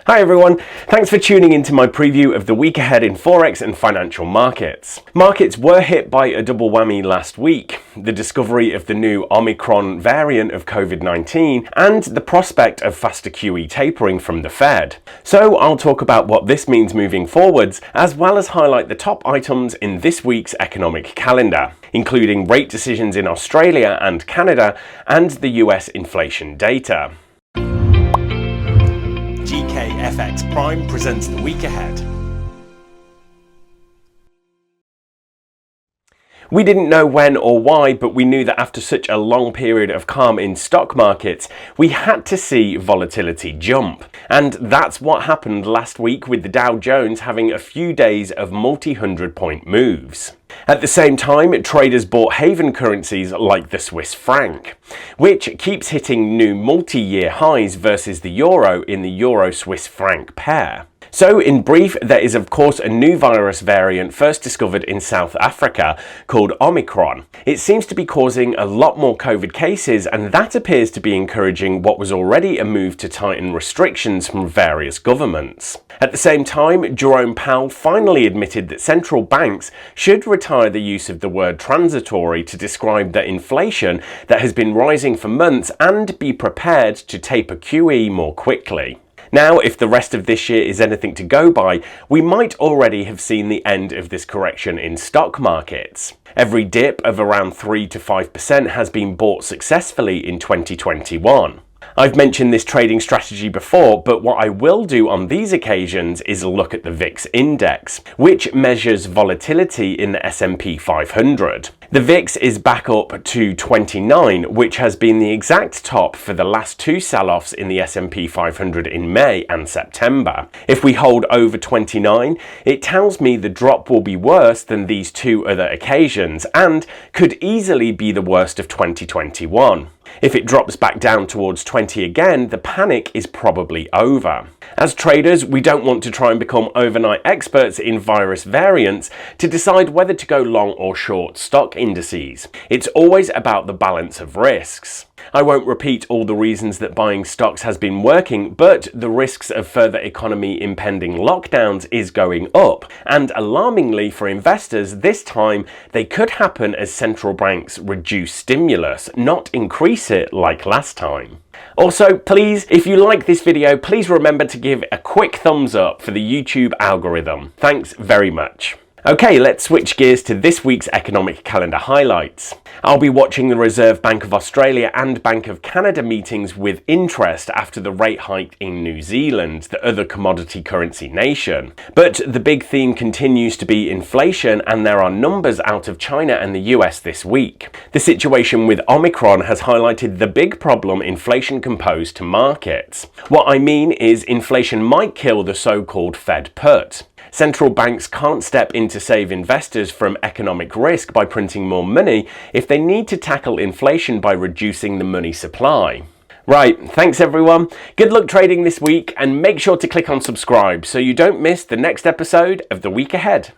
Hi everyone, thanks for tuning into my preview of the week ahead in Forex and financial markets. Markets were hit by a double whammy last week, the discovery of the new Omicron variant of COVID-19 and the prospect of faster QE tapering from the Fed. So I'll talk about what this means moving forwards, as well as highlight the top items in this week's economic calendar, including rate decisions in Australia and Canada and the US inflation data. GKFX Prime presents the week ahead. We didn't know when or why, but we knew that after such a long period of calm in stock markets, we had to see volatility jump. And that's what happened last week, with the Dow Jones having a few days of multi-hundred-point moves. At the same time, traders bought haven currencies like the Swiss franc, which keeps hitting new multi-year highs versus the euro in the euro-Swiss franc pair. So in brief, there is of course a new virus variant first discovered in South Africa called Omicron. It seems to be causing a lot more COVID cases, and that appears to be encouraging what was already a move to tighten restrictions from various governments. At the same time, Jerome Powell finally admitted that central banks should retire the use of the word transitory to describe the inflation that has been rising for months and be prepared to taper QE more quickly. Now, if the rest of this year is anything to go by, we might already have seen the end of this correction in stock markets. Every dip of around 3 to 5% has been bought successfully in 2021. I've mentioned this trading strategy before, but what I will do on these occasions is look at the VIX index, which measures volatility in the S&P 500. The VIX is back up to 29, which has been the exact top for the last two sell-offs in the S&P 500 in May and September. If we hold over 29, it tells me the drop will be worse than these two other occasions and could easily be the worst of 2021. If it drops back down towards 20 again, the panic is probably over. As traders, we don't want to try and become overnight experts in virus variants to decide whether to go long or short stock indices. It's always about the balance of risks. I won't repeat all the reasons that buying stocks has been working, but the risks of further economy impending lockdowns is going up, and alarmingly for investors, this time they could happen as central banks reduce stimulus, not increase it like last time. Also, please, if you like this video, please remember to give a quick thumbs up for the YouTube algorithm. Thanks very much. Okay, let's switch gears to this week's economic calendar highlights. I'll be watching the Reserve Bank of Australia and Bank of Canada meetings with interest after the rate hike in New Zealand, the other commodity currency nation. But the big theme continues to be inflation, and there are numbers out of China and the US this week. The situation with Omicron has highlighted the big problem inflation can pose to markets. What I mean is inflation might kill the so-called Fed put. Central banks can't step in to save investors from economic risk by printing more money if they need to tackle inflation by reducing the money supply. Right, thanks everyone. Good luck trading this week, and make sure to click on subscribe so you don't miss the next episode of The Week Ahead.